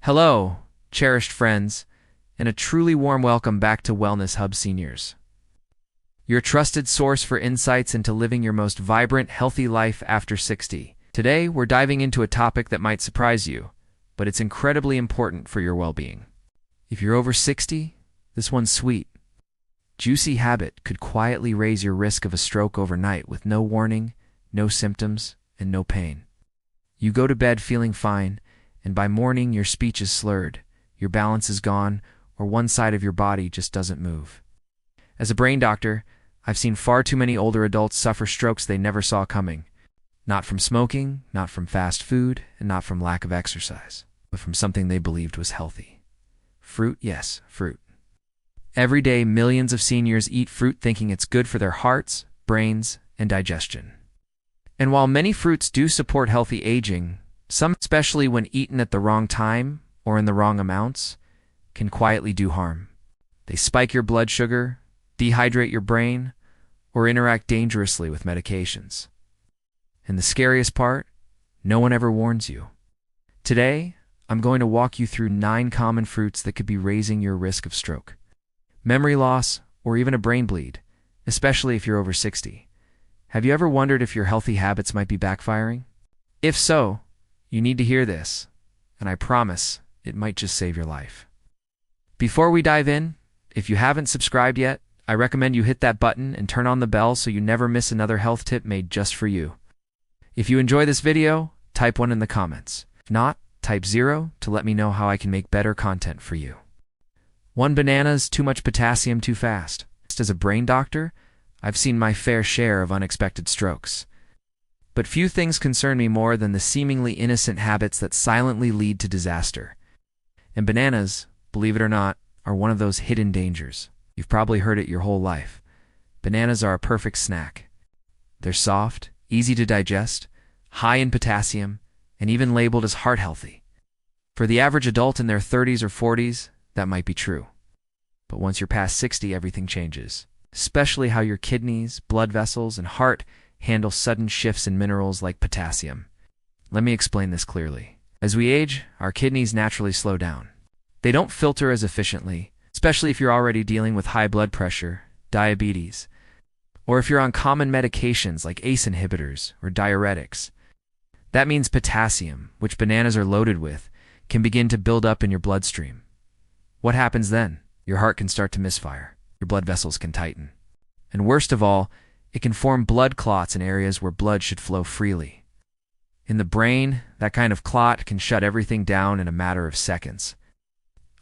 Hello, cherished friends, and a truly warm welcome back to Wellness Hub Seniors, your trusted source for insights into living your most vibrant, healthy life after 60. Today, we're diving into a topic that might surprise you, but it's incredibly important for your well-being. If you're over 60, this one's sweet. Juicy habit could quietly raise your risk of a stroke overnight with no warning, no symptoms, and no pain. You go to bed feeling fine, and by morning your speech is slurred, your balance is gone, or one side of your body just doesn't move. As a brain doctor, I've seen far too many older adults suffer strokes they never saw coming. Not from smoking, not from fast food, and not from lack of exercise, but from something they believed was healthy. Fruit, yes, fruit. Every day, millions of seniors eat fruit thinking it's good for their hearts, brains, and digestion. And while many fruits do support healthy aging, some, especially when eaten at the wrong time or in the wrong amounts, can quietly do harm. They spike your blood sugar, dehydrate your brain, or interact dangerously with medications. And the scariest part, no one ever warns you. Today, I'm going to walk you through 9 common fruits that could be raising your risk of stroke, memory loss, or even a brain bleed, especially if you're over 60. Have you ever wondered if your healthy habits might be backfiring? If so, you need to hear this, and I promise it might just save your life. Before we dive in, if you haven't subscribed yet, I recommend you hit that button and turn on the bell so you never miss another health tip made just for you. If you enjoy this video, type 1 in the comments. If not, type 0 to let me know how I can make better content for you. 1 bananas, too much potassium too fast. As a brain doctor, I've seen my fair share of unexpected strokes. But few things concern me more than the seemingly innocent habits that silently lead to disaster. And bananas, believe it or not, are one of those hidden dangers. You've probably heard it your whole life. Bananas are a perfect snack. They're soft, easy to digest, high in potassium, and even labeled as heart healthy. For the average adult in their 30s or 40s, that might be true. But once you're past 60, everything changes, especially how your kidneys, blood vessels, and heart handle sudden shifts in minerals like potassium. Let me explain this clearly. As we age, our kidneys naturally slow down. They don't filter as efficiently, especially if you're already dealing with high blood pressure, diabetes, or if you're on common medications like ACE inhibitors or diuretics. That means potassium, which bananas are loaded with, can begin to build up in your bloodstream. What happens then? Your heart can start to misfire. Your blood vessels can tighten. And worst of all, it can form blood clots in areas where blood should flow freely. In the brain, that kind of clot can shut everything down in a matter of seconds.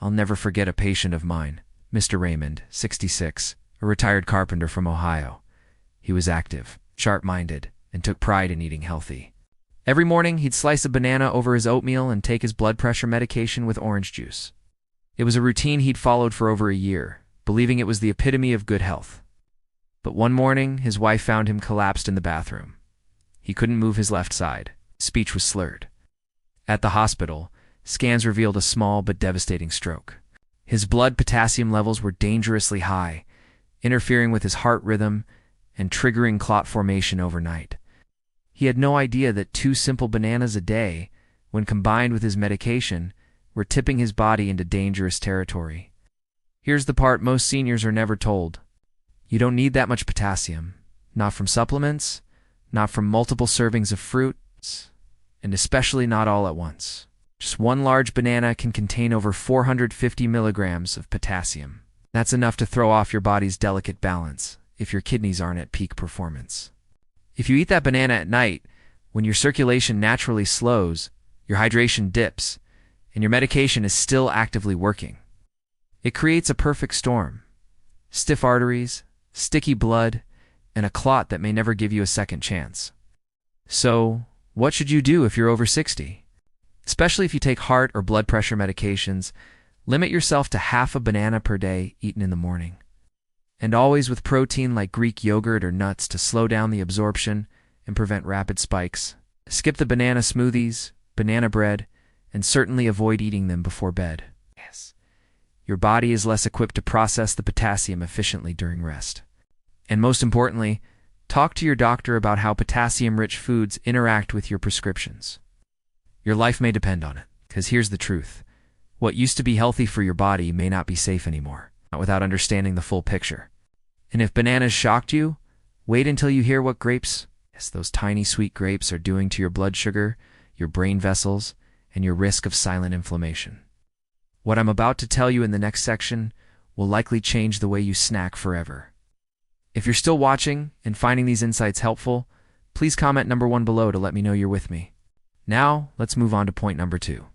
I'll never forget a patient of mine, Mr. Raymond, 66, a retired carpenter from Ohio. He was active, sharp-minded, and took pride in eating healthy. Every morning, he'd slice a banana over his oatmeal and take his blood pressure medication with orange juice. It was a routine he'd followed for over a year, believing it was the epitome of good health. But one morning, his wife found him collapsed in the bathroom. He couldn't move his left side. Speech was slurred. At the hospital, scans revealed a small but devastating stroke. His blood potassium levels were dangerously high, interfering with his heart rhythm and triggering clot formation overnight. He had no idea that 2 simple bananas a day, when combined with his medication, were tipping his body into dangerous territory. Here's the part most seniors are never told. You don't need that much potassium, not from supplements, not from multiple servings of fruits, and especially not all at once. Just 1 large banana can contain over 450 milligrams of potassium. That's enough to throw off your body's delicate balance if your kidneys aren't at peak performance. If you eat that banana at night, when your circulation naturally slows, your hydration dips, and your medication is still actively working, it creates a perfect storm. Stiff arteries, sticky blood, and a clot that may never give you a second chance. So, what should you do if you're over 60? Especially if you take heart or blood pressure medications, limit yourself to half a banana per day eaten in the morning. And always with protein like Greek yogurt or nuts to slow down the absorption and prevent rapid spikes. Skip the banana smoothies, banana bread, and certainly avoid eating them before bed. Yes. Your body is less equipped to process the potassium efficiently during rest. And most importantly, talk to your doctor about how potassium-rich foods interact with your prescriptions. Your life may depend on it, because here's the truth. What used to be healthy for your body may not be safe anymore, not without understanding the full picture. And if bananas shocked you, wait until you hear what grapes, yes, those tiny sweet grapes, are doing to your blood sugar, your brain vessels, and your risk of silent inflammation. What I'm about to tell you in the next section will likely change the way you snack forever. If you're still watching and finding these insights helpful, please comment number 1 below to let me know you're with me. Now, let's move on to point number 2.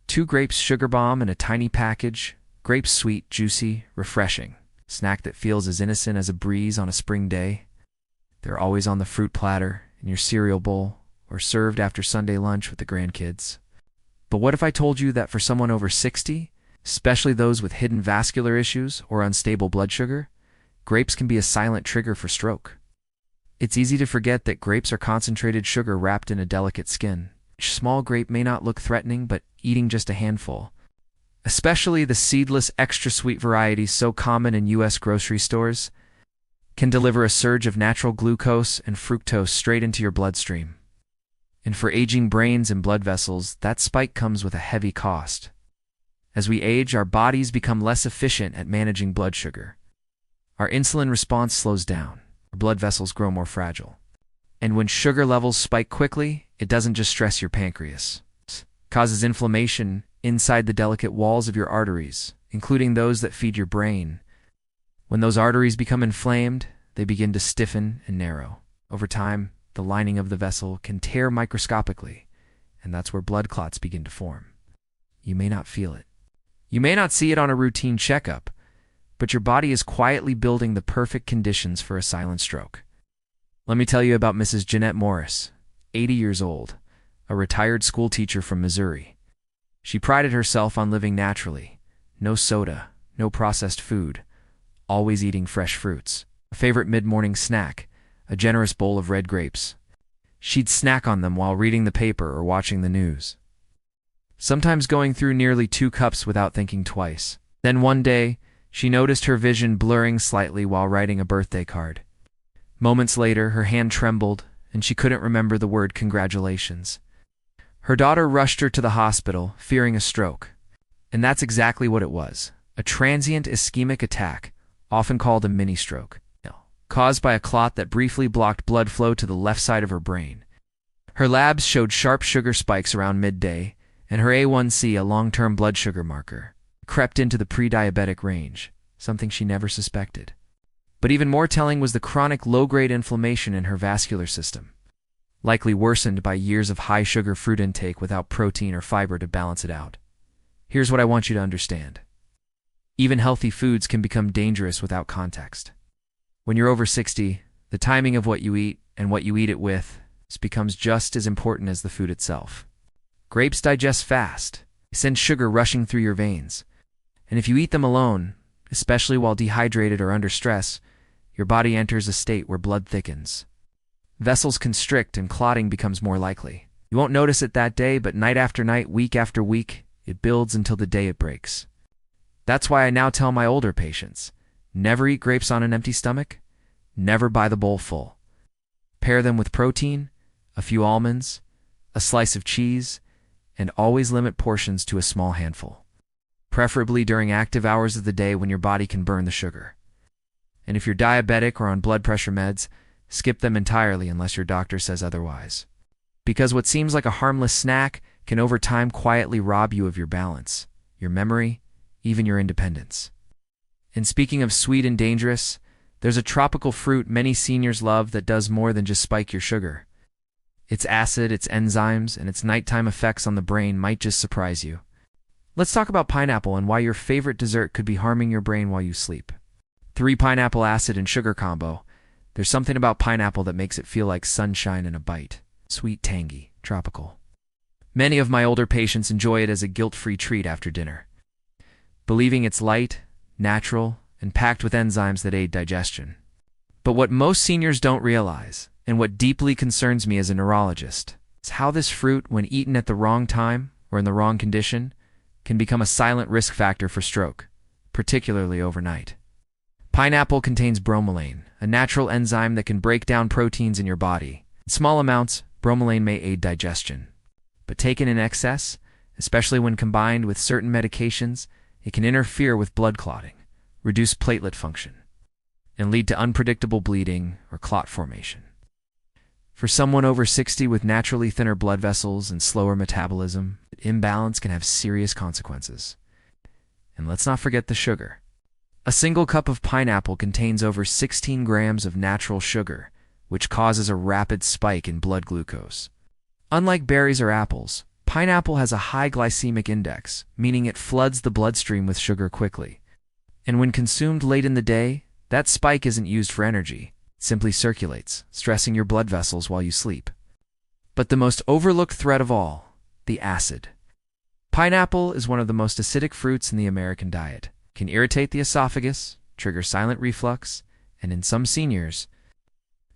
2 grapes sugar bomb in a tiny package. Grapes sweet, juicy, refreshing. Snack that feels as innocent as a breeze on a spring day. They're always on the fruit platter, in your cereal bowl, or served after Sunday lunch with the grandkids. But what if I told you that for someone over 60, especially those with hidden vascular issues or unstable blood sugar, grapes can be a silent trigger for stroke? It's easy to forget that grapes are concentrated sugar wrapped in a delicate skin. Each small grape may not look threatening, but eating just a handful, especially the seedless extra sweet varieties so common in U.S. grocery stores, can deliver a surge of natural glucose and fructose straight into your bloodstream. And for aging brains and blood vessels, that spike comes with a heavy cost. As we age, our bodies become less efficient at managing blood sugar. Our insulin response slows down. Our blood vessels grow more fragile. And when sugar levels spike quickly, it doesn't just stress your pancreas. It causes inflammation inside the delicate walls of your arteries, including those that feed your brain. When those arteries become inflamed, they begin to stiffen and narrow. Over time, the lining of the vessel can tear microscopically, and that's where blood clots begin to form. You may not feel it. You may not see it on a routine checkup, but your body is quietly building the perfect conditions for a silent stroke. Let me tell you about Mrs. Jeanette Morris, 80 years old, a retired school teacher from Missouri. She prided herself on living naturally. No soda, no processed food, always eating fresh fruits. A favorite mid-morning snack, a generous bowl of red grapes. She'd snack on them while reading the paper or watching the news, sometimes going through nearly 2 cups without thinking twice. Then one day, she noticed her vision blurring slightly while writing a birthday card. Moments later, her hand trembled, and she couldn't remember the word congratulations. Her daughter rushed her to the hospital, fearing a stroke. And that's exactly what it was, a transient ischemic attack, often called a mini-stroke, caused by a clot that briefly blocked blood flow to the left side of her brain. Her labs showed sharp sugar spikes around midday, and her A1C, a long-term blood sugar marker, crept into the pre-diabetic range, something she never suspected. But even more telling was the chronic low-grade inflammation in her vascular system, likely worsened by years of high-sugar fruit intake without protein or fiber to balance it out. Here's what I want you to understand. Even healthy foods can become dangerous without context. When you're over 60, the timing of what you eat and what you eat it with becomes just as important as the food itself. Grapes digest fast. They send sugar rushing through your veins. And if you eat them alone, especially while dehydrated or under stress, your body enters a state where blood thickens. Vessels constrict and clotting becomes more likely. You won't notice it that day, but night after night, week after week, it builds until the day it breaks. That's why I now tell my older patients, never eat grapes on an empty stomach. Never buy the bowl full. Pair them with protein, a few almonds, a slice of cheese, and always limit portions to a small handful, preferably during active hours of the day when your body can burn the sugar. And if you're diabetic or on blood pressure meds, skip them entirely unless your doctor says otherwise. Because what seems like a harmless snack can over time quietly rob you of your balance, your memory, even your independence. And speaking of sweet and dangerous, there's a tropical fruit many seniors love that does more than just spike your sugar. Its acid, its enzymes, and its nighttime effects on the brain might just surprise you. Let's talk about pineapple and why your favorite dessert could be harming your brain while you sleep. 3 pineapple acid and sugar combo. There's something about pineapple that makes it feel like sunshine in a bite. Sweet, tangy, tropical. Many of my older patients enjoy it as a guilt-free treat after dinner, believing it's light, natural, and packed with enzymes that aid digestion. But what most seniors don't realize, and what deeply concerns me as a neurologist, is how this fruit, when eaten at the wrong time or in the wrong condition, can become a silent risk factor for stroke, particularly overnight. Pineapple contains bromelain, a natural enzyme that can break down proteins in your body. In small amounts, bromelain may aid digestion. But taken in excess, especially when combined with certain medications, it can interfere with blood clotting, reduce platelet function, and lead to unpredictable bleeding or clot formation. For someone over 60 with naturally thinner blood vessels and slower metabolism, imbalance can have serious consequences. And let's not forget the sugar. A single cup of pineapple contains over 16 grams of natural sugar, which causes a rapid spike in blood glucose. Unlike berries or apples, pineapple has a high glycemic index, meaning it floods the bloodstream with sugar quickly. And when consumed late in the day, that spike isn't used for energy. It simply circulates, stressing your blood vessels while you sleep. But the most overlooked threat of all, the acid. Pineapple is one of the most acidic fruits in the American diet. It can irritate the esophagus, trigger silent reflux, and in some seniors,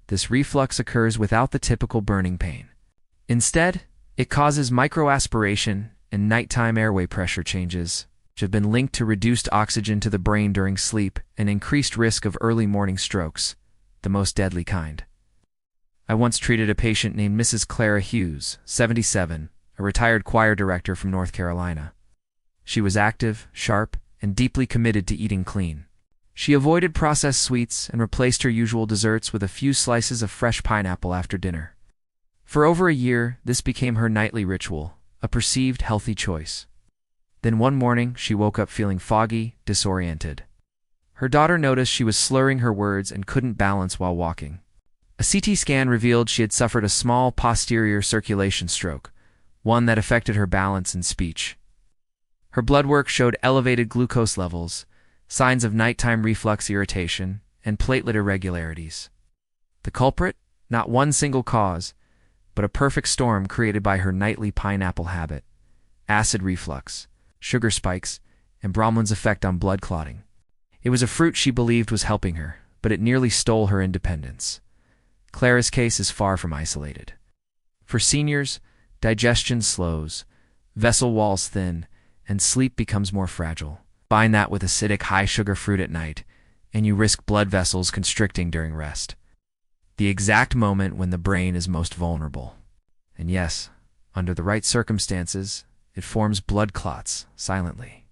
this reflux occurs without the typical burning pain. Instead, it causes microaspiration and nighttime airway pressure changes, which have been linked to reduced oxygen to the brain during sleep and increased risk of early morning strokes, the most deadly kind. I once treated a patient named Mrs. Clara Hughes, 77, a retired choir director from North Carolina. She was active, sharp, and deeply committed to eating clean. She avoided processed sweets and replaced her usual desserts with a few slices of fresh pineapple after dinner. For over a year, this became her nightly ritual, a perceived healthy choice. Then one morning, she woke up feeling foggy, disoriented. Her daughter noticed she was slurring her words and couldn't balance while walking. A CT scan revealed she had suffered a small posterior circulation stroke, one that affected her balance and speech. Her blood work showed elevated glucose levels, signs of nighttime reflux irritation, and platelet irregularities. The culprit? Not one single cause, but a perfect storm created by her nightly pineapple habit: acid reflux, sugar spikes, and Bromlein's effect on blood clotting. It was a fruit she believed was helping her, but it nearly stole her independence. Clara's case is far from isolated. For seniors, digestion slows, vessel walls thin, and sleep becomes more fragile. Combine that with acidic high-sugar fruit at night, and you risk blood vessels constricting during rest. The exact moment when the brain is most vulnerable. And yes, under the right circumstances, it forms blood clots silently,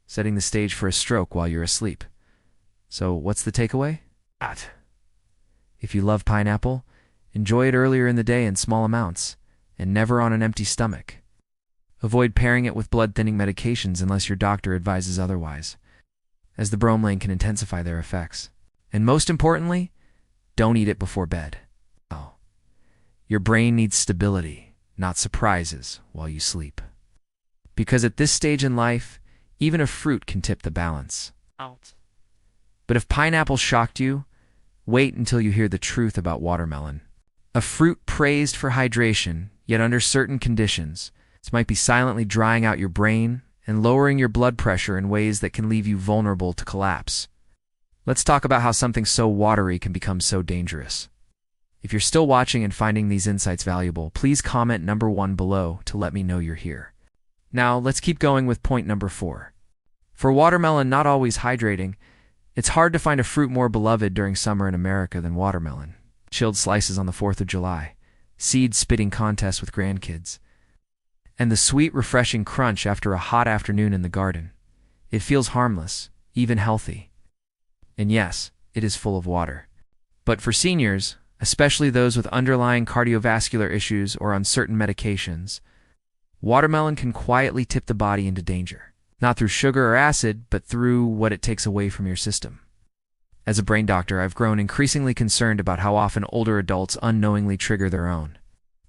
setting the stage for a stroke while you're asleep. So what's the takeaway? If you love pineapple, enjoy it earlier in the day in small amounts, and never on an empty stomach. Avoid pairing it with blood-thinning medications unless your doctor advises otherwise, as the bromelain can intensify their effects. And most importantly, don't eat it before bed. Oh, your brain needs stability, not surprises, while you sleep. Because at this stage in life, even a fruit can tip the balance. But if pineapple shocked you, wait until you hear the truth about watermelon. A fruit praised for hydration, yet under certain conditions, this might be silently drying out your brain and lowering your blood pressure in ways that can leave you vulnerable to collapse. Let's talk about how something so watery can become so dangerous. If you're still watching and finding these insights valuable, please comment number 1 below to let me know you're here. Now, let's keep going with point number 4. For watermelon not always hydrating, it's hard to find a fruit more beloved during summer in America than watermelon. Chilled slices on the 4th of July, seed-spitting contests with grandkids, and the sweet, refreshing crunch after a hot afternoon in the garden. It feels harmless, even healthy. And yes, it is full of water. But for seniors, especially those with underlying cardiovascular issues or on certain medications, watermelon can quietly tip the body into danger. Not through sugar or acid, but through what it takes away from your system. As a brain doctor, I've grown increasingly concerned about how often older adults unknowingly trigger their own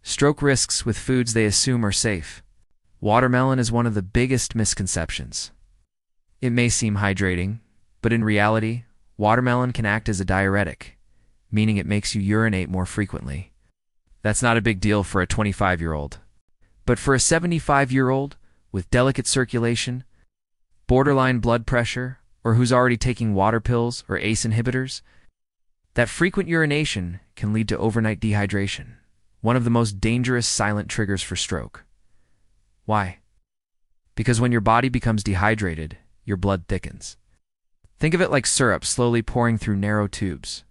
stroke risks with foods they assume are safe. Watermelon is one of the biggest misconceptions. It may seem hydrating, but in reality, watermelon can act as a diuretic, meaning it makes you urinate more frequently. That's not a big deal for a 25-year-old. But for a 75-year-old with delicate circulation, borderline blood pressure, or who's already taking water pills or ACE inhibitors, that frequent urination can lead to overnight dehydration, one of the most dangerous silent triggers for stroke. Why? Because when your body becomes dehydrated, your blood thickens. Think of it like syrup slowly pouring through narrow tubes.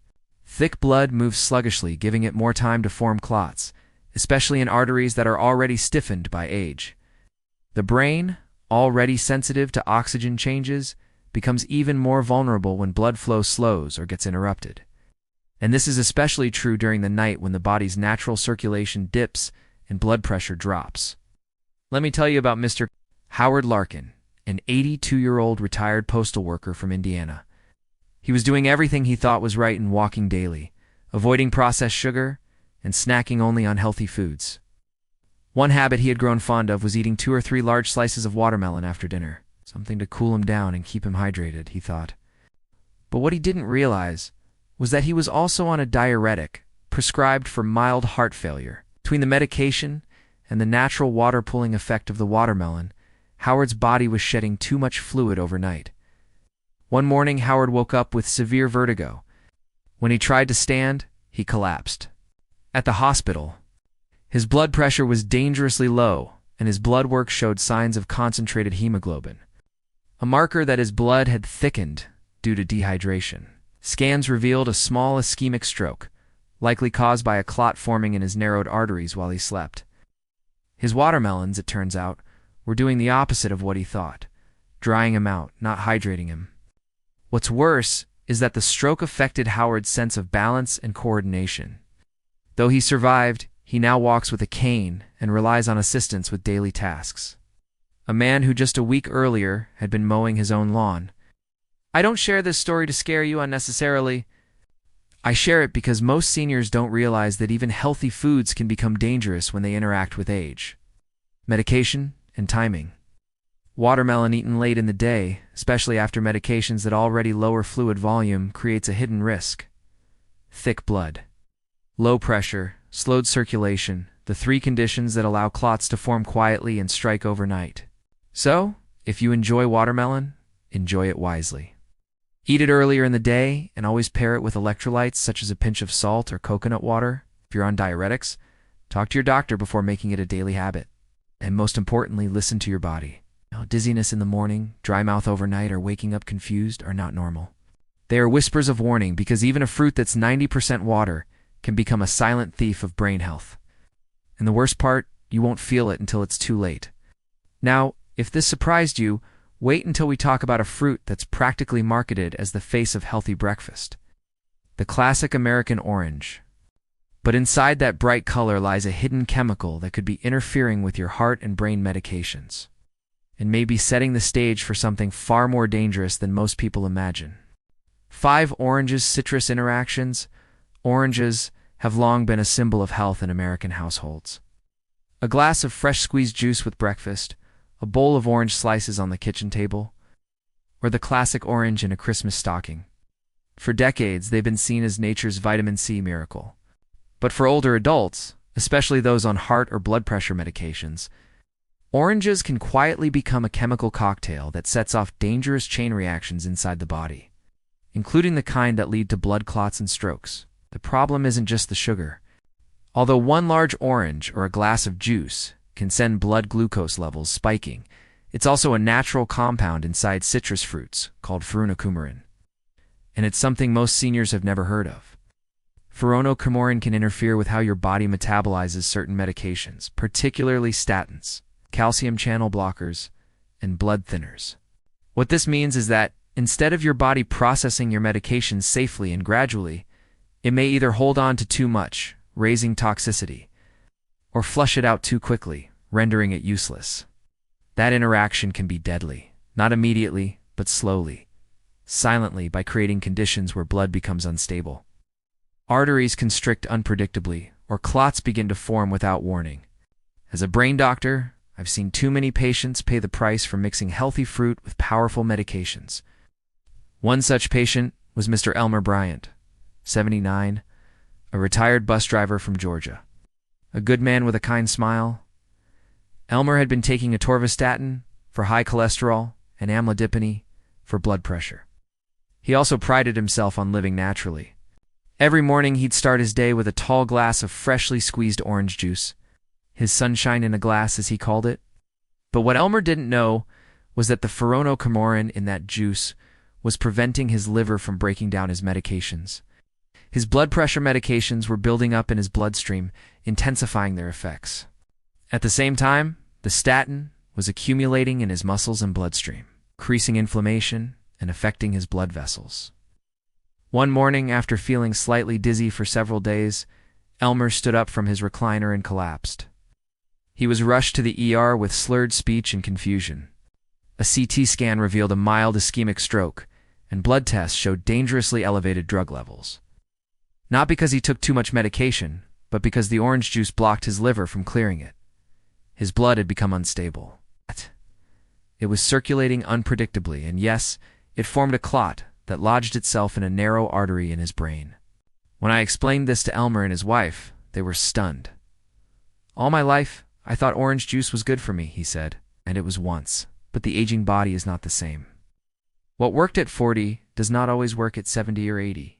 Thick blood moves sluggishly, giving it more time to form clots, especially in arteries that are already stiffened by age. The brain, already sensitive to oxygen changes, becomes even more vulnerable when blood flow slows or gets interrupted. And this is especially true during the night when the body's natural circulation dips and blood pressure drops. Let me tell you about Mr. Howard Larkin, an 82-year-old retired postal worker from Indiana. He was doing everything he thought was right in walking daily, avoiding processed sugar, and snacking only on healthy foods. One habit he had grown fond of was eating 2 or 3 large slices of watermelon after dinner, something to cool him down and keep him hydrated, he thought. But what he didn't realize was that he was also on a diuretic prescribed for mild heart failure. Between the medication and the natural water-pulling effect of the watermelon, Howard's body was shedding too much fluid overnight. One morning, Howard woke up with severe vertigo. When he tried to stand, he collapsed. At the hospital, his blood pressure was dangerously low, and his blood work showed signs of concentrated hemoglobin, a marker that his blood had thickened due to dehydration. Scans revealed a small ischemic stroke, likely caused by a clot forming in his narrowed arteries while he slept. His watermelons, it turns out, were doing the opposite of what he thought, drying him out, not hydrating him. What's worse is that the stroke affected Howard's sense of balance and coordination. Though he survived, he now walks with a cane and relies on assistance with daily tasks. A man who just a week earlier had been mowing his own lawn. I don't share this story to scare you unnecessarily. I share it because most seniors don't realize that even healthy foods can become dangerous when they interact with age. Medication and timing. Watermelon eaten late in the day, especially after medications that already lower fluid volume, creates a hidden risk. Thick blood. Low pressure, slowed circulation, the 3 conditions that allow clots to form quietly and strike overnight. So, if you enjoy watermelon, enjoy it wisely. Eat it earlier in the day and always pair it with electrolytes such as a pinch of salt or coconut water. If you're on diuretics, talk to your doctor before making it a daily habit. And most importantly, listen to your body. Dizziness in the morning, dry mouth overnight, or waking up confused are not normal. They are whispers of warning because even a fruit that's 90% water can become a silent thief of brain health. And the worst part, you won't feel it until it's too late. Now, if this surprised you, wait until we talk about a fruit that's practically marketed as the face of healthy breakfast. The classic American orange. But inside that bright color lies a hidden chemical that could be interfering with your heart and brain medications, and may be setting the stage for something far more dangerous than most people imagine. 5 oranges citrus interactions. Oranges have long been a symbol of health in American households. A glass of fresh squeezed juice with breakfast, a bowl of orange slices on the kitchen table, or the classic orange in a Christmas stocking. For decades, they've been seen as nature's vitamin C miracle. But for older adults, especially those on heart or blood pressure medications, oranges can quietly become a chemical cocktail that sets off dangerous chain reactions inside the body, including the kind that lead to blood clots and strokes. The problem isn't just the sugar. Although 1 large orange or a glass of juice can send blood glucose levels spiking, it's also a natural compound inside citrus fruits called furanocoumarin. And it's something most seniors have never heard of. Furanocoumarin can interfere with how your body metabolizes certain medications, particularly statins, calcium channel blockers, and blood thinners. What this means is that instead of your body processing your medications safely and gradually, it may either hold on to too much, raising toxicity, or flush it out too quickly, rendering it useless. That interaction can be deadly, not immediately, but slowly, silently, by creating conditions where blood becomes unstable. Arteries constrict unpredictably, or clots begin to form without warning. As a brain doctor, I've seen too many patients pay the price for mixing healthy fruit with powerful medications. One such patient was Mr. Elmer Bryant, 79, a retired bus driver from Georgia. A good man with a kind smile. Elmer had been taking atorvastatin for high cholesterol and amlodipine for blood pressure. He also prided himself on living naturally. Every morning he'd start his day with a tall glass of freshly squeezed orange juice, his sunshine in a glass as he called it. But what Elmer didn't know was that the furanocoumarin in that juice was preventing his liver from breaking down his medications. His blood pressure medications were building up in his bloodstream, intensifying their effects. At the same time, the statin, was accumulating in his muscles and bloodstream, increasing inflammation and affecting his blood vessels. One morning, after feeling slightly dizzy for several days, Elmer stood up from his recliner and collapsed. He was rushed to the ER with slurred speech and confusion. A CT scan revealed a mild ischemic stroke, and blood tests showed dangerously elevated drug levels. Not because he took too much medication, but because the orange juice blocked his liver from clearing it. His blood had become unstable. It was circulating unpredictably, and yes, it formed a clot that lodged itself in a narrow artery in his brain. When I explained this to Elmer and his wife, they were stunned. "All my life, I thought orange juice was good for me," he said, "and it was once. But the aging body is not the same. What worked at 40 does not always work at 70 or 80,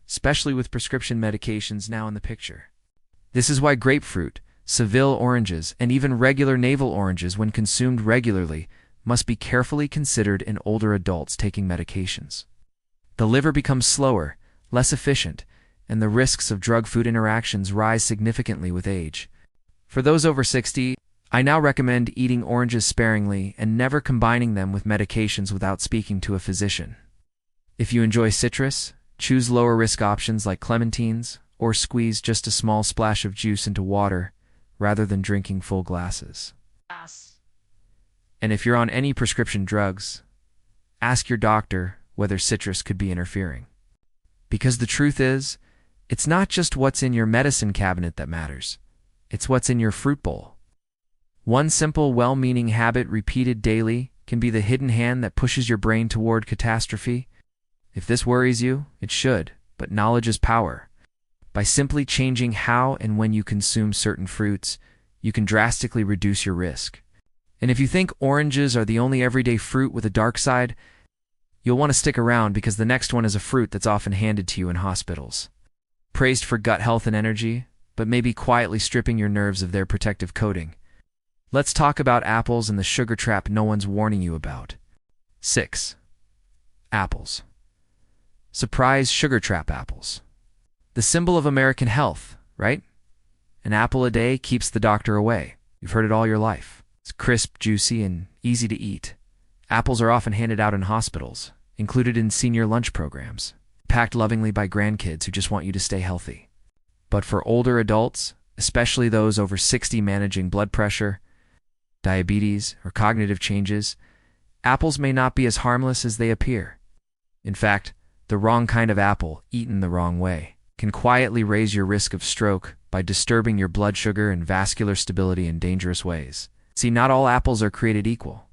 especially with prescription medications now in the picture. This is why grapefruit, Seville oranges, and even regular navel oranges, when consumed regularly, must be carefully considered in older adults taking medications. The liver becomes slower, less efficient, and the risks of drug-food interactions rise significantly with age. For those over 60, I now recommend eating oranges sparingly and never combining them with medications without speaking to a physician. If you enjoy citrus, choose lower-risk options like clementines, or squeeze just a small splash of juice into water rather than drinking full glasses. And if you're on any prescription drugs, ask your doctor whether citrus could be interfering. Because the truth is, it's not just what's in your medicine cabinet that matters. It's what's in your fruit bowl. One simple, well-meaning habit repeated daily can be the hidden hand that pushes your brain toward catastrophe. If this worries you, it should, but knowledge is power. By simply changing how and when you consume certain fruits, you can drastically reduce your risk. And if you think oranges are the only everyday fruit with a dark side, you'll want to stick around because the next one is a fruit that's often handed to you in hospitals. Praised for gut health and energy, but maybe quietly stripping your nerves of their protective coating. Let's talk about apples and the sugar trap no one's warning you about. 6. Apples. Surprise sugar trap apples. The symbol of American health, right? An apple a day keeps the doctor away. You've heard it all your life. It's crisp, juicy, and easy to eat. Apples are often handed out in hospitals, included in senior lunch programs, packed lovingly by grandkids who just want you to stay healthy. But for older adults, especially those over 60 managing blood pressure, diabetes, or cognitive changes, apples may not be as harmless as they appear. In fact, the wrong kind of apple, eaten the wrong way, can quietly raise your risk of stroke by disturbing your blood sugar and vascular stability in dangerous ways. See, not all apples are created equal.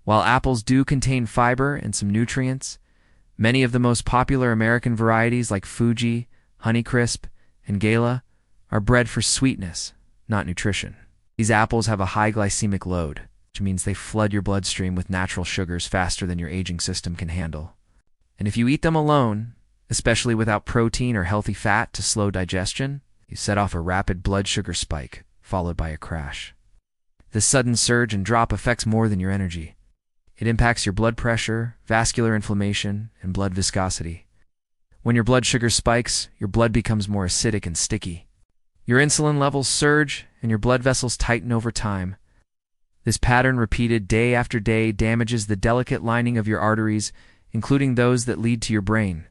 While apples do contain fiber and some nutrients, many of the most popular American varieties like Fuji, Honeycrisp, and Gala are bred for sweetness, not nutrition. These apples have a high glycemic load, which means they flood your bloodstream with natural sugars faster than your aging system can handle. And if you eat them alone, especially without protein or healthy fat to slow digestion, you set off a rapid blood sugar spike, followed by a crash. This sudden surge and drop affects more than your energy. It impacts your blood pressure, vascular inflammation, and blood viscosity. When your blood sugar spikes, your blood becomes more acidic and sticky. Your insulin levels surge, and your blood vessels tighten over time. This pattern, repeated day after day, damages the delicate lining of your arteries, including those that lead to your brain.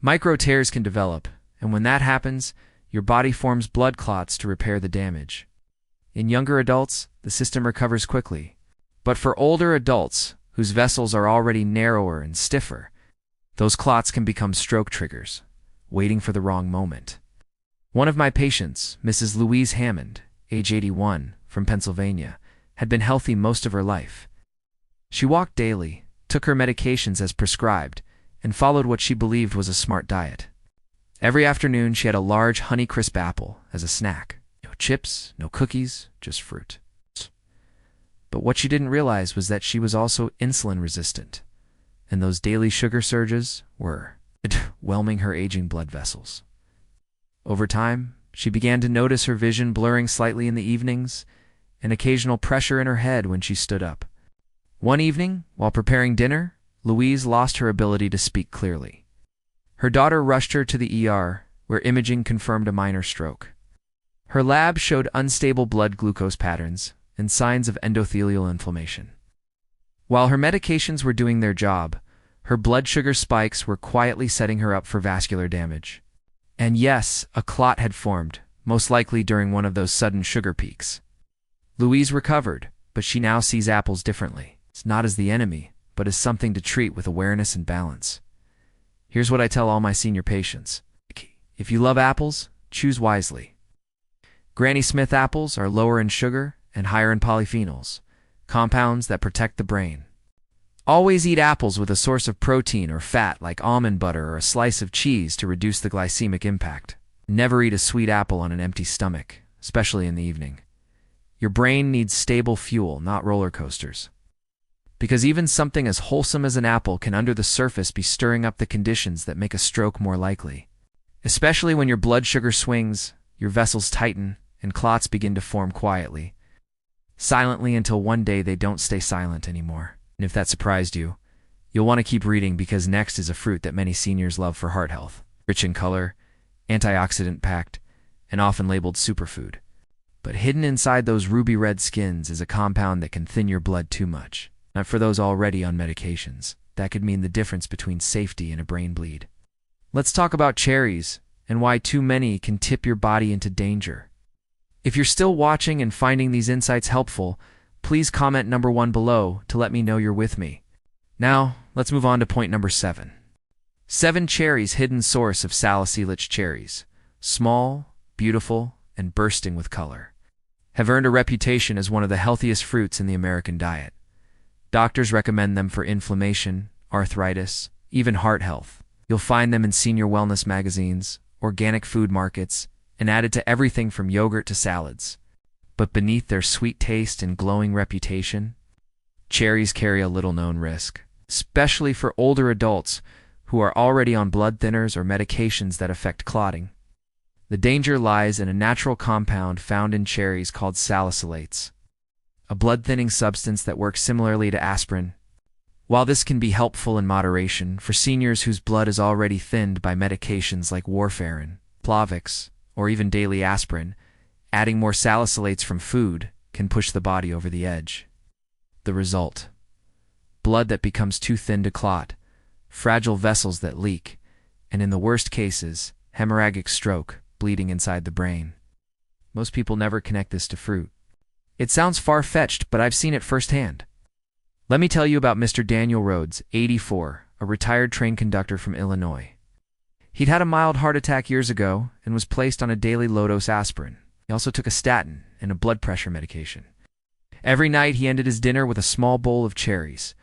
Micro tears can develop, and when that happens, your body forms blood clots to repair the damage. In younger adults, the system recovers quickly. But for older adults, whose vessels are already narrower and stiffer, those clots can become stroke triggers, waiting for the wrong moment. One of my patients, Mrs. Louise Hammond, age 81, from Pennsylvania, had been healthy most of her life. She walked daily, took her medications as prescribed, and followed what she believed was a smart diet. Every afternoon, she had a large Honeycrisp apple as a snack. No chips, no cookies, just fruit. But what she didn't realize was that she was also insulin resistant, and those daily sugar surges were whelming her aging blood vessels. Over time, she began to notice her vision blurring slightly in the evenings, and occasional pressure in her head when she stood up. One evening, while preparing dinner, Louise lost her ability to speak clearly. Her daughter rushed her to the ER, where imaging confirmed a minor stroke. Her lab showed unstable blood glucose patterns, and signs of endothelial inflammation. While her medications were doing their job, her blood sugar spikes were quietly setting her up for vascular damage. And yes, a clot had formed, most likely during one of those sudden sugar peaks. Louise recovered, but she now sees apples differently. It's not as the enemy, but as something to treat with awareness and balance. Here's what I tell all my senior patients. If you love apples, choose wisely. Granny Smith apples are lower in sugar and higher in polyphenols, compounds that protect the brain. Always eat apples with a source of protein or fat like almond butter or a slice of cheese to reduce the glycemic impact. Never eat a sweet apple on an empty stomach, especially in the evening. Your brain needs stable fuel, not roller coasters. Because even something as wholesome as an apple can under the surface be stirring up the conditions that make a stroke more likely. Especially when your blood sugar swings, your vessels tighten, and clots begin to form quietly. Silently until one day they don't stay silent anymore. And if that surprised you, you'll want to keep reading because next is a fruit that many seniors love for heart health. Rich in color, antioxidant-packed, and often labeled superfood. But hidden inside those ruby red skins is a compound that can thin your blood too much. Not for those already on medications. That could mean the difference between safety and a brain bleed. Let's talk about cherries and why too many can tip your body into danger. If you're still watching and finding these insights helpful, please comment number 1 below to let me know you're with me. Now, let's move on to point number 7. 7 cherries, hidden source of salicylic cherries. Small, beautiful, and bursting with color. Have earned a reputation as one of the healthiest fruits in the American diet. Doctors recommend them for inflammation, arthritis, even heart health. You'll find them in senior wellness magazines, organic food markets, and added to everything from yogurt to salads. But beneath their sweet taste and glowing reputation, cherries carry a little-known risk, especially for older adults who are already on blood thinners or medications that affect clotting. The danger lies in a natural compound found in cherries called salicylates, a blood-thinning substance that works similarly to aspirin. While this can be helpful in moderation for seniors whose blood is already thinned by medications like warfarin, Plavix, or even daily aspirin, adding more salicylates from food can push the body over the edge. The result: blood that becomes too thin to clot, fragile vessels that leak, and in the worst cases, hemorrhagic stroke, bleeding inside the brain. Most people never connect this to fruit. It sounds far-fetched, but I've seen it firsthand. Let me tell you about Mr. Daniel Rhodes, 84, a retired train conductor from Illinois. He'd had a mild heart attack years ago and was placed on a daily low-dose aspirin. He also took a statin and a blood pressure medication. Every night he ended his dinner with a small bowl of cherries.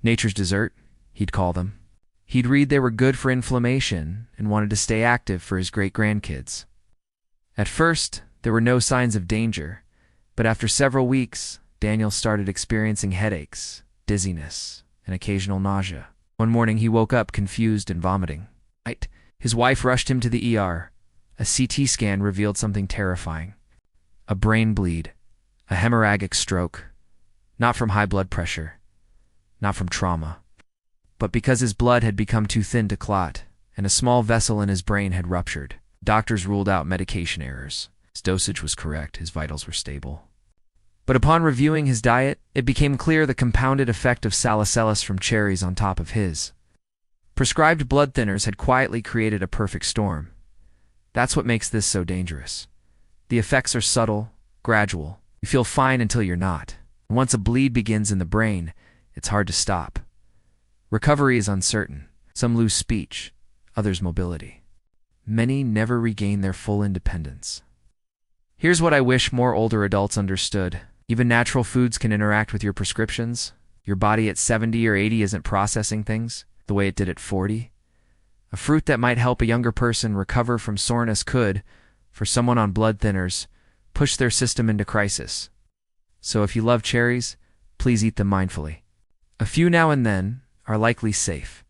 Nature's dessert, he'd call them. He'd read they were good for inflammation and wanted to stay active for his great-grandkids. At first, there were no signs of danger, but after several weeks, Daniel started experiencing headaches, dizziness, and occasional nausea. One morning he woke up confused and vomiting. His wife rushed him to the ER. A CT scan revealed something terrifying. A brain bleed, a hemorrhagic stroke, not from high blood pressure, not from trauma, but because his blood had become too thin to clot, and a small vessel in his brain had ruptured. Doctors ruled out medication errors. His dosage was correct, his vitals were stable. But upon reviewing his diet, it became clear the compounded effect of salicylates from cherries on top of his prescribed blood thinners had quietly created a perfect storm. That's what makes this so dangerous. The effects are subtle, gradual. You feel fine until you're not. Once a bleed begins in the brain, it's hard to stop. Recovery is uncertain. Some lose speech, others mobility. Many never regain their full independence. Here's what I wish more older adults understood. Even natural foods can interact with your prescriptions. Your body at 70 or 80 isn't processing things the way it did at 40. A fruit that might help a younger person recover from soreness could, for someone on blood thinners, push their system into crisis. So if you love cherries, please eat them mindfully. A few now and then are likely safe,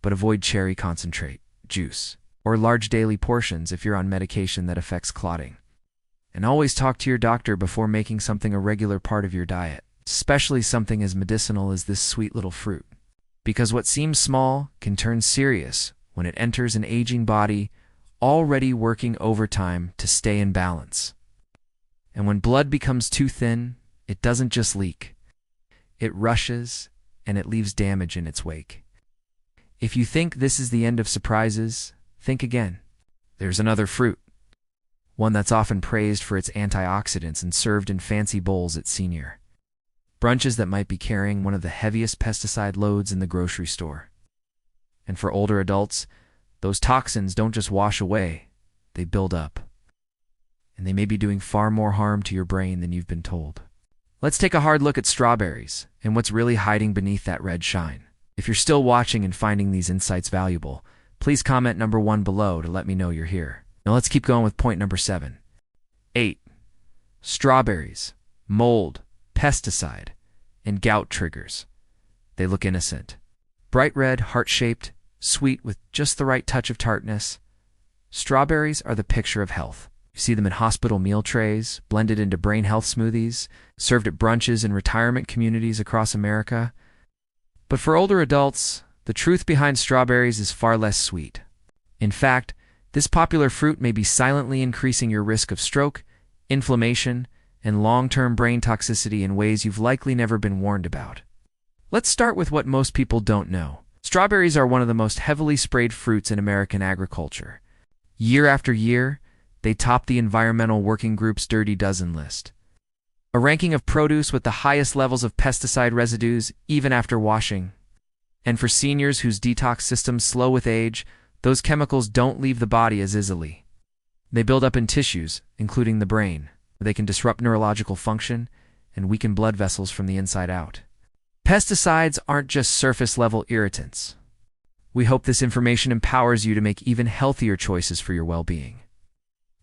but avoid cherry concentrate, juice, or large daily portions if you're on medication that affects clotting. And always talk to your doctor before making something a regular part of your diet, especially something as medicinal as this sweet little fruit. Because what seems small can turn serious when it enters an aging body already working overtime to stay in balance. And when blood becomes too thin, it doesn't just leak. It rushes, and it leaves damage in its wake. If you think this is the end of surprises, think again. There's another fruit, one that's often praised for its antioxidants and served in fancy bowls at senior brunches that might be carrying one of the heaviest pesticide loads in the grocery store. And for older adults, those toxins don't just wash away, they build up. And they may be doing far more harm to your brain than you've been told. Let's take a hard look at strawberries and what's really hiding beneath that red shine. If you're still watching and finding these insights valuable, please comment number 1 below to let me know you're here. Now let's keep going with point number 7. 8. Strawberries, mold, pesticide, and gout triggers. They look innocent. Bright red, heart-shaped, sweet with just the right touch of tartness. Strawberries are the picture of health. You see them in hospital meal trays, blended into brain health smoothies, served at brunches in retirement communities across America. But for older adults, the truth behind strawberries is far less sweet. In fact, this popular fruit may be silently increasing your risk of stroke, inflammation, and long-term brain toxicity in ways you've likely never been warned about. Let's start with what most people don't know. Strawberries are one of the most heavily sprayed fruits in American agriculture. Year after year, they top the Environmental Working Group's Dirty Dozen list, a ranking of produce with the highest levels of pesticide residues even after washing. And for seniors whose detox systems slow with age, those chemicals don't leave the body as easily. They build up in tissues, including the brain, where they can disrupt neurological function and weaken blood vessels from the inside out. Pesticides aren't just surface-level irritants. We hope this information empowers you to make even healthier choices for your well-being.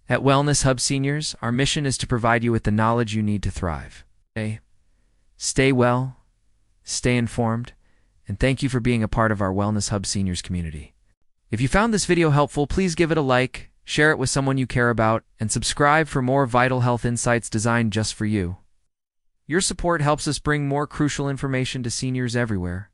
At Wellness Hub Seniors, our mission is to provide you with the knowledge you need to thrive. Stay well, stay informed, and thank you for being a part of our Wellness Hub Seniors community. If you found this video helpful, please give it a like, share it with someone you care about, and subscribe for more vital health insights designed just for you. Your support helps us bring more crucial information to seniors everywhere.